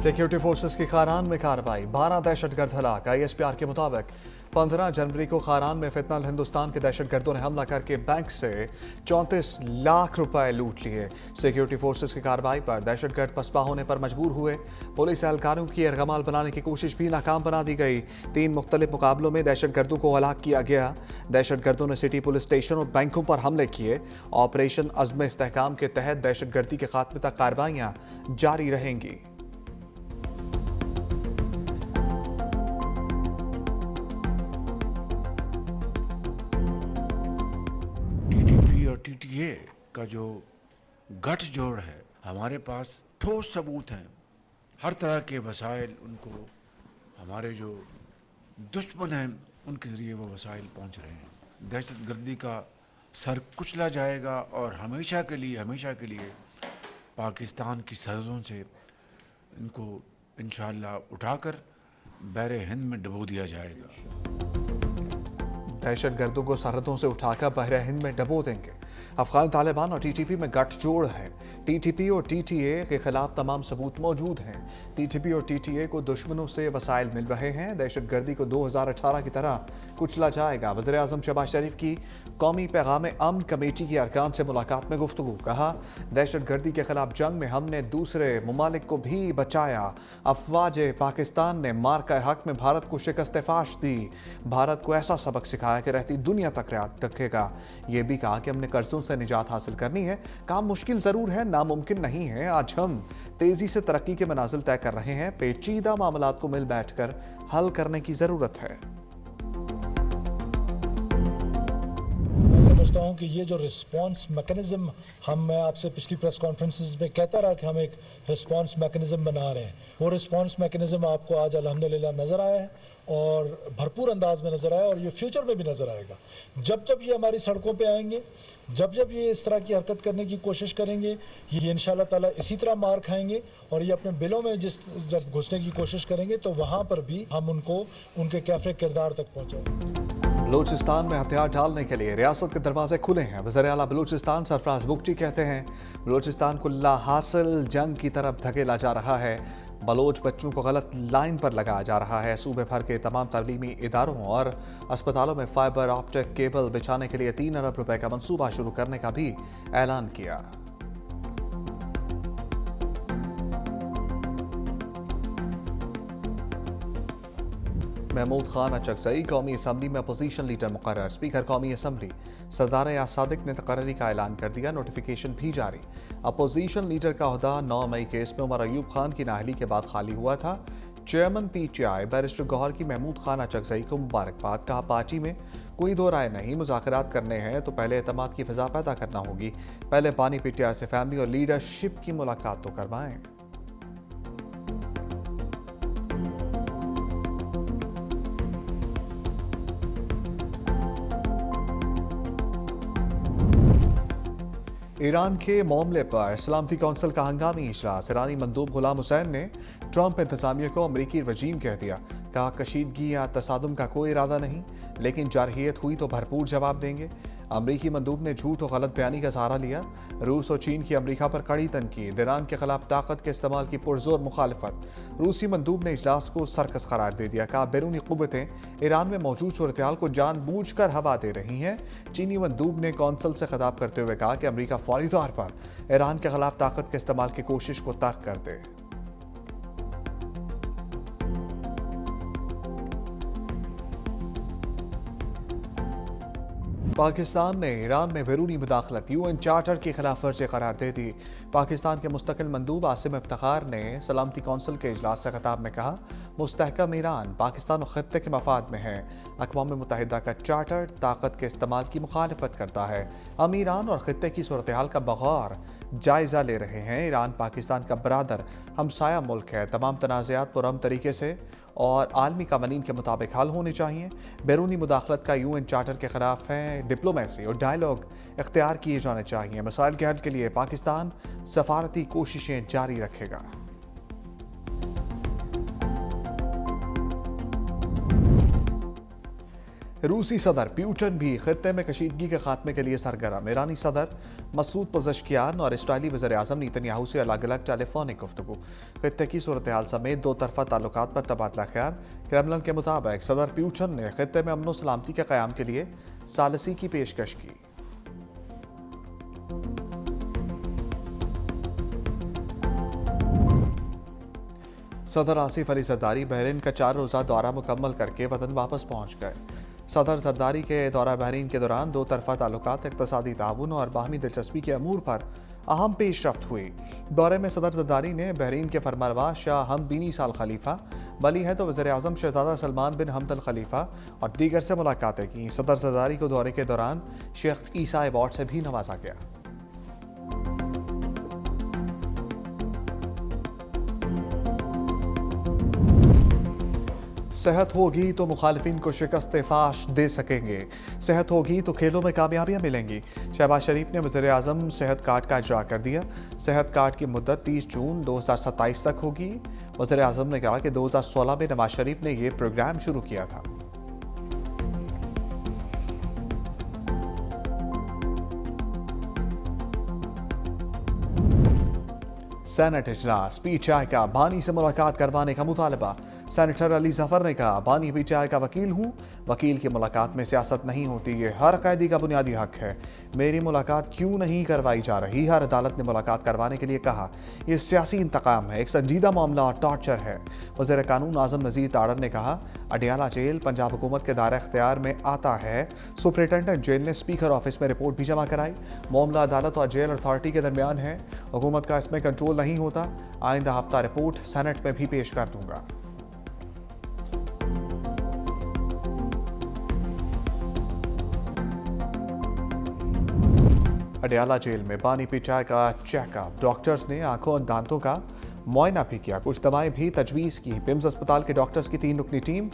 Security forces की खारान में कार्रवाई, 12 दहशतगर्द हलाक। ISPR के मुताबिक 15 जनवरी को खारान में फितनल हिंदुस्तान के दहशतगर्दों ने हमला करके बैंक से 34 लाख रुपए लूट लिए। सिक्योरिटी फोर्सेस की कार्रवाई पर दहशतगर्द पसपा होने पर मजबूर हुए। पुलिस एहलकारों की एरगमाल बनाने की कोशिश भी नाकाम बना दी गई। 3 मुख्तलिफ मुकाबलों में दहशतगर्दों को हलाक किया गया। दहशतगर्दों ने सिटी पुलिस स्टेशन और बैंकों पर हमले किए। ऑपरेशन अज़्म इस्तेहकाम के तहत दहशतगर्दी के खात्मे तक कार्रवाइयां जारी रहेंगी। और TTA का जो गठजोड़ है, हमारे पास ठोस सबूत हैं, हर तरह के वसाइल उनको, हमारे जो दुश्मन हैं उनके ज़रिए वो वसाइल पहुंच रहे हैं। दहशतगर्दी का सर कुचला जाएगा और हमेशा के लिए पाकिस्तान की सरहदों से इनको इंशाअल्लाह उठाकर बहरे हिंद में डुबो दिया जाएगा। दहशतगर्दों को सरहदों से उठाकर बहरे हिंद में डबो देंगे। अफगान तालिबान और TTP में गठजोड़ है। TTP और TTA के खिलाफ तमाम सबूत मौजूद हैं। TTP और TTA को दुश्मनों से वसाइल मिल रहे हैं। दहशतगर्दी को 2018 की तरह कुचला जाएगा। वज़ीर-ए-आज़म शहबाज शरीफ की कौमी पैगाम अमन कमेटी के अरकान से मुलाकात में गुफ्तगू। कहा, दहशतगर्दी के खिलाफ जंग में हमने दूसरे ममालिक को भी बचाया। अफवाज पाकिस्तान ने मार्का हक में भारत को शिकस्त फाश दी। भारत को ऐसा सबक सिखाया कि रहती दुनिया तक याद रखेगा। ये भी कहा कि हमने कर्जों से निजात हासिल करनी है। काम मुश्किल जरूर है, नामुमकिन नहीं है। आज हम तेजी से तरक्की के मनाजिल तय कर रहे हैं। पेचीदा मामलात को मिल बैठकर हल करने की जरूरत है। समझता हूं कि ये जो रिस्पांस मैकेनिज्म मैं आपसे पिछली प्रेस कॉन्फ्रेंसेस में कहता रहा कि हम एक रिस्पांस मैकेनिज्म बना रहे हैं, वो रिस्पांस मैकेनिज्म आपको आज अल्हम्दुलिल्लाह नज़र आया है और भरपूर अंदाज में नज़र आया और ये फ्यूचर में भी नज़र आएगा। जब जब ये हमारी सड़कों पे आएंगे, जब जब ये इस तरह की हरकत करने की कोशिश करेंगे, ये इंशाअल्लाह ताला इसी तरह मार खाएंगे और ये अपने बिलों में जब घुसने की कोशिश करेंगे तो वहाँ पर भी हम उनको उनके कैफे किरदार तक पहुँचाएंगे। बलूचिस्तान में हथियार डालने के लिए रियासत के दरवाजे खुले हैं। वज़ीर आला बलूचिस्तान सरफराज बुगटी कहते हैं, बलूचिस्तान को लाहासिल जंग की तरफ धकेला जा रहा है। बलोच बच्चों को गलत लाइन पर लगाया जा रहा है। सूबे भर के तमाम तालीमी इदारों और अस्पतालों में फाइबर ऑप्टिक केबल बिछाने के लिए 3 अरब रुपए का मंसूबा शुरू करने का भी ऐलान किया। महमूद खान अचकजई कौमी असम्बली में अपोजिशन लीडर मुकर्रर। स्पीकर कौमी असम्बली सरदार या सादिक ने तकर्री का ऐलान कर दिया। नोटिफिकेशन भी जारी। अपोजिशन लीडर का ओहदा 9 मई केस में उमर अयूब खान की नाअहली के बाद खाली हुआ था। चेयरमैन PTI बैरिस्टर गौहर की महमूद खान अचकजई को मुबारकबाद। कहा, पार्टी में कोई दो राय नहीं, मुज़ाकरात करने हैं तो पहले एतमाद की फ़िज़ा पैदा करना होगी। पहले पानी PTI से फैमिली और लीडरशिप की मुलाकात तो करवाएं। ईरान के मामले पर सलामती कौंसिल का हंगामी इजलास। ईरानी मंदूब गुलाम हुसैन ने ट्रंप इंतजामिया को अमरीकी रजीम कह दिया। कहा, कशीदगी या तसादुम का कोई इरादा नहीं, लेकिन जारहियत हुई तो भरपूर जवाब देंगे। अमरीकी मंदूब ने झूठ और गलत बयानी का सहारा लिया। रूस और चीन की अमरीका पर कड़ी तनकीद। ईरान के खिलाफ ताकत के इस्तेमाल की पुरजोर मुखालफत। रूसी मंदूब ने इजलास को सर्कस करार दे दिया। कहा, बैरूनी कुव्वतें ईरान में मौजूद सूरत-ए-हाल को जानबूझकर हवा दे रही हैं। चीनी मंदूब ने कौंसिल से खिताब करते हुए कहा कि अमरीका फौरी तौर पर ईरान के खिलाफ ताकत के इस्तेमाल की कोशिश को तर्क कर दे। पाकिस्तान ने ईरान में बैरूनी मुदाखलत UN चार्टर की खिलाफ वर्जी करार दे दी। पाकिस्तान के मुस्तकिल मंदूब आसिम इफ्तिखार ने सलामती कौंसिल के इजलास से खिताब में कहा, मुस्तहकम ईरान पाकिस्तान और खत्ते के मफाद में है। अक़वाम मुत्तहिदा का चार्टर ताकत के इस्तेमाल की मुखालफत करता है। हम ईरान और खत्ते की सूरत हाल का बगौर जायज़ा ले रहे हैं। ईरान पाकिस्तान का बरादर हमसाया मुल्क है। तमाम तनाज़ात पुरअमन तरीके से और आलमी कानून के मुताबिक हल होने चाहिए। बैरूनी मुदाखलत का UN चार्टर के खिलाफ है। डिप्लोमेसी और डायलॉग इख्तियार किए जाने चाहिए। मसाइल के हल के लिए पाकिस्तान सफारती कोशिशें जारी रखेगा। रूसी सदर पुतिन भी खित्ते में कशीदगी के खात्मे के लिए सरगर्म। ईरानी सदर मसूद पज़ेश्कियान और इसराइली वज़ीर आज़म नेतन्याहू से अलग अलग टेलीफोनिक गुफ्तगू। खित्ते की सूरत हाल समेत दो तरफा ताल्लुकात पर तबादला ख्याल। क्रेमलिन के मुताबिक सदर पुतिन ने खित्ते में अमन सलामती के क़याम के लिए सालसी की पेशकश की। सदर आसिफ अली जरदारी बहरीन का 4 रोज़ा दौरा मुकम्मल करके वतन वापस पहुँच गए। सदर जरदारी के दौरा बहरीन के दौरान दो तरफा ताल्लुकात, इक़्तिसादी ताउन और बाहमी दिलचस्पी के अमूर पर अहम पेशरफ्त हुई। दौरे में सदर जरदारी ने बहरीन के फरमानरवा शाह हमद बिन ईसा अल खलीफा, बली है तो वज़ीर आज़म शहज़ादा सलमान बिन हमद अल खलीफा और दीगर से मुलाकातें की। सदर जरदारी को दौरे के दौरान शेख ईसा अवार्ड से भी नवाजा गया। सेहत होगी तो मुखालिफिन को शिकस्त फाश दे सकेंगे। सेहत होगी तो खेलों में कामयाबियां मिलेंगी। शहबाज शरीफ ने वज़ीर आज़म सेहत कार्ड का इजरा कर दिया। सेहत कार्ड की मुद्दत 30 जून 2027 तक होगी। वज़ीर आज़म ने कहा कि 2016 में नवाज शरीफ ने यह प्रोग्राम शुरू किया था। सेनेट इजलास, पीटीआई का बानी से मुलाकात करवाने का मुतालबा। सेनेटर अली जफर ने कहा, बानी पीटीआई का वकील हूँ, वकील की मुलाकात में सियासत नहीं होती, ये हर कैदी का बुनियादी हक है। मेरी मुलाकात क्यों नहीं करवाई जा रही? हर अदालत ने मुलाकात करवाने के लिए कहा। यह सियासी इंतकाम है, एक संजीदा मामला और टॉर्चर है। वज़ीर कानून आज़म नज़ीर ताड़र ने कहा, अडियाला जेल पंजाब हुकूमत के दायरा इख्तियार में आता है। सुपरिटेंडेंट जेल ने स्पीकर ऑफिस में रिपोर्ट भी जमा कराई। मामला अदालत और जेल अथॉरिटी के दरमियान है, हुकूमत का इसमें कंट्रोल नहीं होता। आइंदा हफ्ता रिपोर्ट सेनेट में भी पेश कर दूंगा। अडियाला जेल में बानी पीटीआई का चेकअप। डॉक्टर्स ने आंखों और दांतों का मुआयना भी किया, कुछ दवाएं भी तजवीज़ की। पिम्स अस्पताल के डॉक्टर्स की 3 रुकनी टीम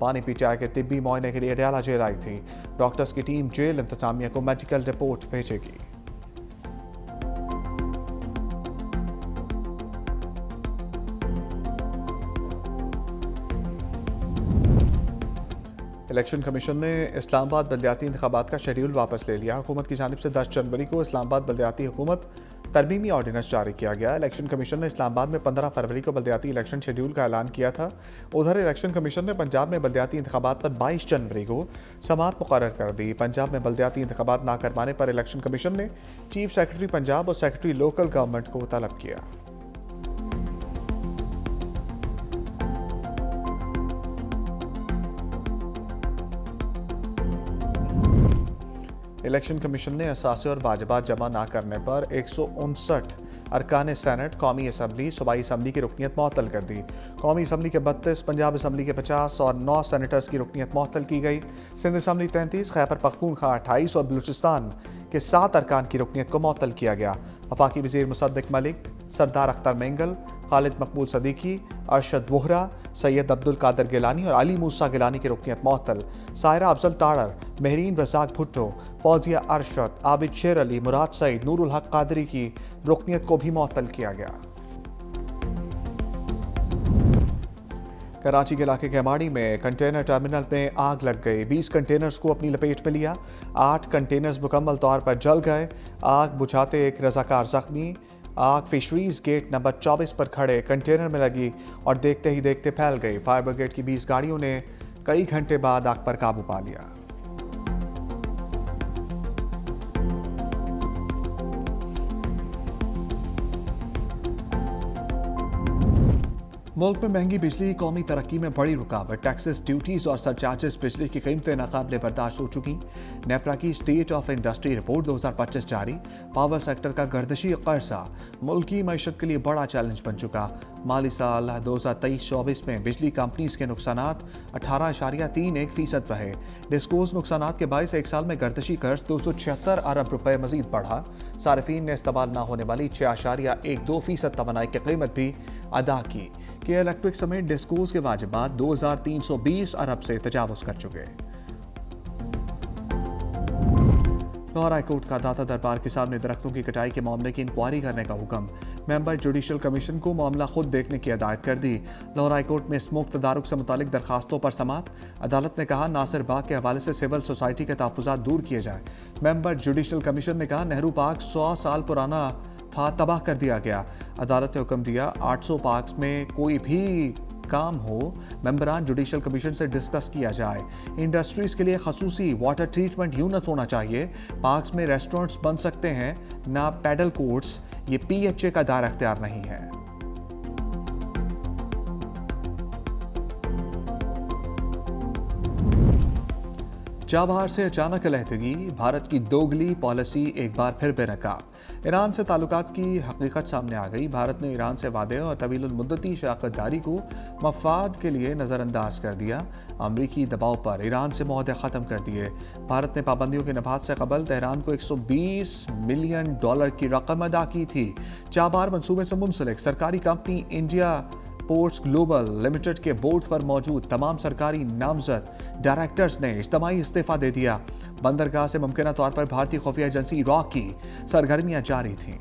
बानी पीटीआई के तिब्बी मुआयने के लिए अडियाला जेल आई थी। डॉक्टर्स की टीम जेल इंतजामिया को मेडिकल रिपोर्ट भेजेगी। इलेक्शन कमीशन ने इस्लामाबाद बल्दियाती इंतखाबात का शेड्यूल वापस ले लिया। हुकूमत की जानिब से 10 जनवरी को इस्लामाबाद बल्दियाती हुकूमत तरमीमी ऑर्डिनेंस जारी किया गया। इलेक्शन कमीशन ने इस्लामाबाद में 15 फरवरी को बल्दियाती इलेक्शन शेड्यूल का ऐलान किया था। उधर इलेक्शन कमीशन ने पंजाब में बल्दियाती इंतखाबात पर 22 जनवरी को समाअत मुकर्रर कर दी। पंजाब में बल्दियाती इंतखाबात ना करवाने पर इलेक्शन कमीशन ने चीफ सेक्रेटरी पंजाब और सेक्रेटरी लोकल गवर्नमेंट को तलब किया। इलेक्शन कमीशन ने असासे और वाजिबात जमा ना करने पर 159 अरकान सेनेट, कौमी असम्बली, सूबाई असम्बली की रुकनीत मुअत्तल कर दी। कौमी असम्बली के 32, पंजाब असम्बली के 50 और 9 सेनेटर्स की रुकनीत मुअत्तल की गई। सिंध असम्बली 33, खैबर पख्तूनख्वा 28 और बलूचिस्तान के 7 अरकान की रुकनीत को मुअत्तल किया गया। वफाकी वज़ीर मुसद्दिक मलिक, सरदार अख्तर मेंगल, खालिद मकबूल सदीकी, अरशद वोहरा, सैयद अब्दुल कादर गिलानी और अली मूसा गिलानी की रुकनीत मुअत्तल। सायरा अफजल ताड़र, महरीन रज़ाक भुट्टो, फौजिया अरशद, आबिद शेर अली, मुराद सईद, नूरुल हक कादरी की रुकनीत को भी मुअत्तल किया गया। कराची के इलाके केमाड़ी में कंटेनर टर्मिनल में आग लग गई। 20 कंटेनर्स को अपनी लपेट में लिया। 8 कंटेनर्स मुकम्मल तौर पर जल गए। आग बुझाते एक रजाकार जख्मी। आग फिशरीज गेट नंबर 24 पर खड़े कंटेनर में लगी और देखते ही देखते फैल गई। फायर ब्रिगेड की 20 गाड़ियों ने कई घंटे बाद आग पर काबू पा लिया। मुल्क में महंगी बिजली कौमी तरक्की में बड़ी रुकावट। टैक्सेस, ड्यूटीज और सरचार्जेस बिजली की कीमतें नाकाबिले बर्दाश्त हो चुकी। नेपरा की स्टेट ऑफ इंडस्ट्री रिपोर्ट 2025 जारी। पावर सेक्टर का गर्दिशी कर्जा मुल्क की मईशत के लिए बड़ा चैलेंज बन चुका। माली साल 2023-24 में बिजली कंपनीज के नुकसानात 18.31% रहे। डिस्कोज नुकसानात के बायस एक साल में गर्दिशी कर्ज 276 अरब रुपए मजीद बढ़ा। सार्फिन ने इस्तेमाल न होने वाली 6.12% तवानाई की कीमत भी अदा की। के इलेक्ट्रिक समेत डिस्कोज के वाजिबात 2320 अरब से तजावुज कर चुके। लाहौर हाई कोर्ट का दाता दरबार के सामने दरख्तों की कटाई के मामले की इंक्वायरी करने का हुक्म। मेंबर जुडिशल कमीशन को मामला खुद देखने की हिदायत कर दी। लाहौर हाई कोर्ट में स्मोक तदारुक से मुतालिक दरखास्तों पर समाअत। अदालत ने कहा नासिर बाग के हवाले से सिविल सोसाइटी के तहफ़्फ़ुज़ात दूर किए जाए। मेंबर जुडिशल कमीशन ने कहा नेहरू पार्क 100 साल पुराना था, तबाह कर दिया गया। अदालत ने हुक्म दिया 800 पार्क्स में कोई भी काम हो मेंबरान जुडिशल कमीशन से डिस्कस किया जाए। इंडस्ट्रीज के लिए खसूसी वाटर ट्रीटमेंट यूनिट होना चाहिए। पार्क्स में रेस्टोरेंट्स बन सकते हैं, ना पैडल कोर्ट्स। ये PHA का दायरा अख्तियार नहीं है। चाबहार से अचानक अलहदगी, भारत की दोगली पॉलिसी एक बार फिर बेनकाब। ईरान से ताल्लुकात की हकीकत सामने आ गई। भारत ने ईरान से वादे और तवील मुद्दती शराकतदारी को मफाद के लिए नज़रअंदाज कर दिया। अमरीकी दबाव पर ईरान से मुआहदे ख़त्म कर दिए। भारत ने पाबंदियों के नफाज से कबल तेहरान को $120 मिलियन की रकम अदा की थी। चाबहार मनसूबे से मुंसलिक सरकारी company India ports global limited के बोर्ड पर मौजूद तमाम सरकारी नामजद डायरेक्टर्स ने इज्तिमाई इस्तीफा दे दिया। बंदरगाह से मुमकिन तौर पर भारतीय खुफिया एजेंसी रॉ की सरगर्मियां जारी थीं।